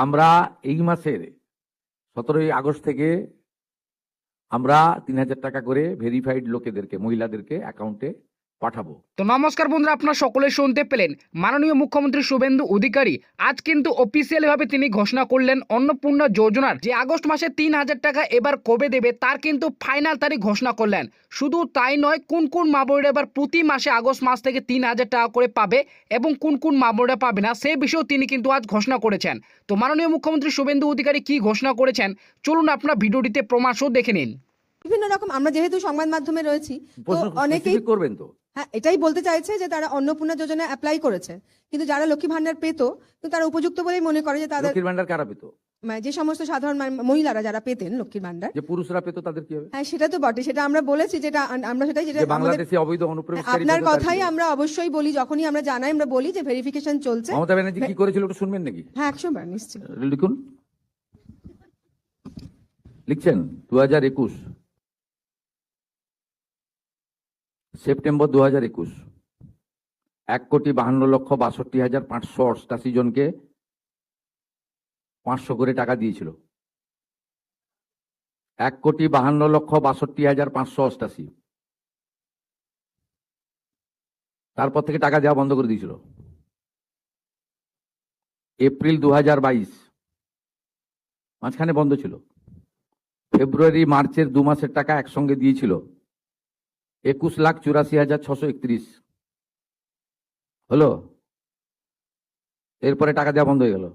আমরা এই মাসের 17ই আগস্ট থেকে আমরা 3000 টাকা করে ভেরিফাইড লোকেদেরকে, মহিলাদেরকে অ্যাকাউন্টে পাঠাবো। তো নমস্কার বন্ধুরা, আপনারা সকলে শুনতে পেলেন মাননীয় মুখ্যমন্ত্রী শুভেন্দু অধিকারী আজ কিন্তু অফিসিয়ালি ভাবে তিনি ঘোষণা করলেন অন্নপূর্ণা যোজনার যে আগস্ট মাসে 3000 টাকা এবার কবে দেবে তার কিন্তু ফাইনাল তারিখ ঘোষণা করলেন। শুধু তাই নয়, কোন কোন মা বোনেরা এবার প্রতি মাসে আগস্ট মাস থেকে 3000 টাকা করে পাবে এবং কোন কোন মা বোনেরা পাবে না সেই বিষয়েও তিনি কিন্তু আজ ঘোষণা করেছেন। তো মাননীয় মুখ্যমন্ত্রী শুভেন্দু অধিকারী কি ঘোষণা করেছেন চলুন আপনারা ভিডিওটিতে প্রমাণ সহ দেখে নিন। বিভিন্ন রকম আমরা যেহেতু সংবাদ মাধ্যমে রয়েছি তো অনেকেই করবেন তো হ্যাঁ এটাই বলতে চাইছে যে তারা অন্নপূর্ণা যোজনা অ্যাপ্লাই করেছে, কিন্তু যারা লক্ষ্মী ভান্ডার পেতো তো তারা উপযুক্ত বলেই মনে করে যে তাদের লক্ষ্মীর ভান্ডার কারা পেতো, মানে যে সমস্ত সাধারণ মহিলারা যারা পেতেন লক্ষ্মীর ভান্ডার, যে পুরুষরা পেতো তাদের কি হবে? হ্যাঁ সেটা তো বটে, সেটা আমরা বলেছি, যেটা আমরা সেটাই যেটা বাংলাদেশে অবৈধ অনুপ্রবেশকারী আপনার কথাই আমরা অবশ্যই বলি, যখনই আমরা জানাই আমরা বলি যে ভেরিফিকেশন চলছে। মমতা ব্যানার্জি কি করেছিল একটু শুনবেন নাকি? হ্যাঁ 100 বার নিশ্চয়ই লিখুন, লিখছেন 2021 সেপ্টেম্বর 2021 1,52,62,588 জনকে 500 করে টাকা দিয়েছিল। 1,52,62,588। তারপর থেকে টাকা দেওয়া বন্ধ করে দিয়েছিল। এপ্রিল 2022 মাঝখানে বন্ধ ছিল। ফেব্রুয়ারি মার্চের 2 মাসের টাকা একসঙ্গে দিয়েছিল 21,84,631 হলো। এরপরে টাকা দেওয়া বন্ধ হয়ে গেল।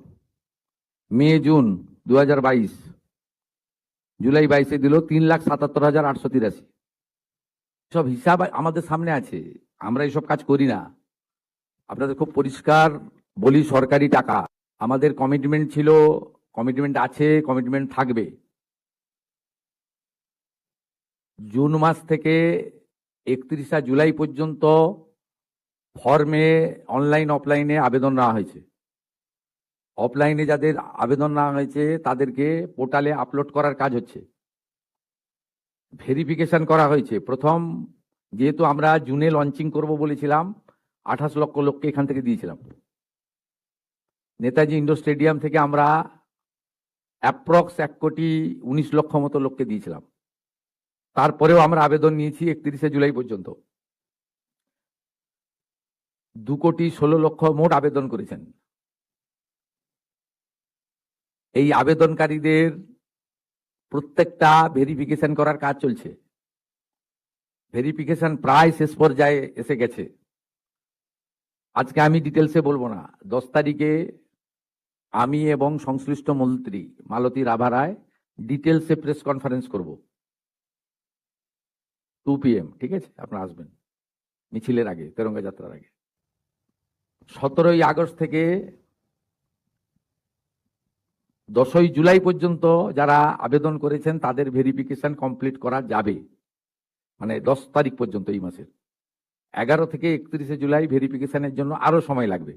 মে জুন 2022, জুলাই 22-এ দিল 3,77,883। সব হিসাব আমাদের সামনে আছে, আমরা এসব কাজ করি না। আপনাদের খুব পরিষ্কার বলি, সরকারি টাকা। আমাদের কমিটমেন্ট ছিল, কমিটমেন্ট আছে, কমিটমেন্ট থাকবে। জুন মাস থেকে 31 জুলাই পর্যন্ত ফর্মে অনলাইন অফলাইনে আবেদন নেওয়া হয়েছে। অফলাইনে যাদের আবেদন নেওয়া হয়েছে তাদেরকে পোর্টালে আপলোড করার কাজ হচ্ছে। ভেরিফিকেশন করা হয়েছে। প্রথম যেহেতু আমরা জুনে লঞ্চিং করব বলেছিলাম, 28 লক্ষ লোককে এখান থেকে দিয়েছিলাম। নেতাজি ইন্ডোর স্টেডিয়াম থেকে আমরা অ্যাপ্রক্স 1,19,00,000 মতো লোককে দিয়েছিলাম। তারপরেও আমরা আবেদন নিয়েছি 31 জুলাই পর্যন্ত। 2,16,00,000 মোট আবেদন করেছেন। এই আবেদনকারীদের প্রত্যেকটা ভেরিফিকেশন করার কাজ চলছে। ভেরিফিকেশন প্রায় শেষ পর্যায়ে এসে গেছে। আজকে আমি ডিটেলসে বলবো না। 10 তারিখে আমি এবং সংশ্লিষ্ট মন্ত্রী মালতী রাভা রায় ডিটেলসে প্রেস কনফারেন্স করব 2 PM, ঠিক আছে? আপনারা আসবেন মিছিলের আগে, তেরঙ্গা যাত্রার আগে। 17ই আগস্ট থেকে 10ই জুলাই পর্যন্ত যারা আবেদন করেছেন তাদের ভেরিফিকেশন কমপ্লিট করা যাবে, মানে 10 তারিখ পর্যন্ত এই মাসের। 11 থেকে 31 জুলাই ভেরিফিকেশনের জন্য আরো সময় লাগবে।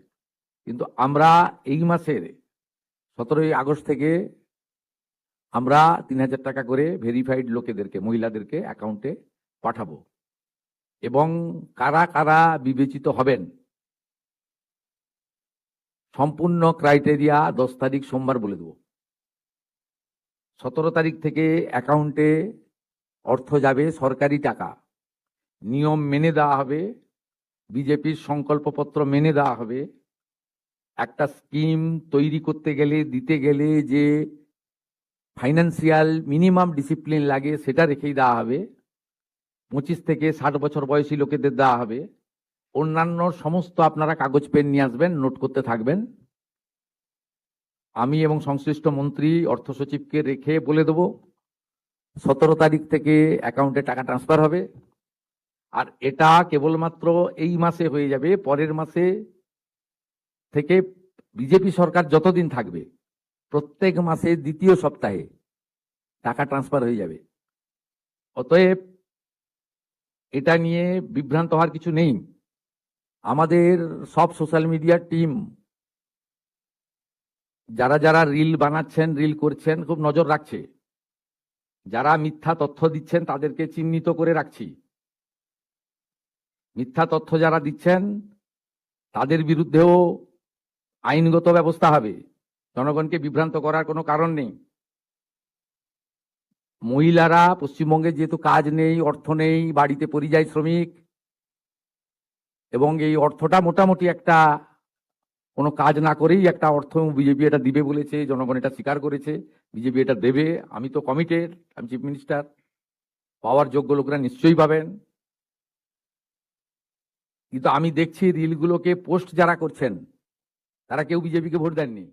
কিন্তু আমরা এই মাসের 17ই আগস্ট থেকে আমরা 3000 টাকা করে ভেরিফাইড লোকেদেরকে, মহিলাদেরকে অ্যাকাউন্টে পাঠাবো। এবং কারা কারা বিবেচিত হবেন সম্পূর্ণ ক্রাইটেরিয়া 10 তারিখ সোমবার বলে দেব। 17 তারিখ থেকে অ্যাকাউন্টে অর্থ যাবে, সরকারি টাকা। নিয়ম মেনে দেওয়া হবে, বিজেপির সংকল্পপত্র মেনে দেওয়া হবে। একটা স্কিম তৈরি করতে গেলে, দিতে গেলে যে ফাইন্যান্সিয়াল মিনিমাম ডিসিপ্লিন লাগে সেটা রেখেই দেওয়া হবে। 25 থেকে 60 বছর বয়সী লোকেদের দেওয়া হবে। অন্যান্য সমস্ত আপনারা কাগজ পেন নিয়ে আসবেন, নোট করতে থাকবেন। আমি এবং সংশ্লিষ্ট মন্ত্রী অর্থ সচিবকে রেখে বলে দেব 17 তারিখ থেকে অ্যাকাউন্টে টাকা ট্রান্সফার হবে। আর এটা কেবলমাত্র এই মাসে হয়ে যাবে। পরের মাসে থেকে বিজেপি সরকার যতদিন থাকবে প্রত্যেক মাসে দ্বিতীয় সপ্তাহে টাকা ট্রান্সফার হয়ে যাবে। অতএব এটা নিয়ে বিভ্রান্ত হওয়ার কিছু নেই। আমাদের সব সোশ্যাল মিডিয়ার টিম যারা যারা রিল বানাচ্ছেন, রিল করছেন, খুব নজর রাখছে। যারা মিথ্যা তথ্য দিচ্ছেন তাদেরকে চিহ্নিত করে রাখছি। মিথ্যা তথ্য যারা দিচ্ছেন তাদের বিরুদ্ধেও আইনগত ব্যবস্থা হবে। জনগণকে বিভ্রান্ত করার কোনো কারণ নেই। মহিলারা পশ্চিমবঙ্গে যেহেতু কাজ নেই, অর্থ নেই, বাড়িতে পরিযায়ী শ্রমিক, এবং এই অর্থটা মোটামুটি একটা কোনো কাজ না করেই একটা অর্থ বিজেপি এটা দিবে বলেছে, জনগণ এটা স্বীকার করেছে, বিজেপি এটা দেবে। আমি তো কমিটেড, আমি চিফ মিনিস্টার, পাওয়ার যোগ্য লোকরা নিশ্চয়ই পাবেন। কিন্তু আমি দেখছি রিলগুলোকে পোস্ট যারা করছেন তারা কেউ বিজেপিকে ভোট দেননি।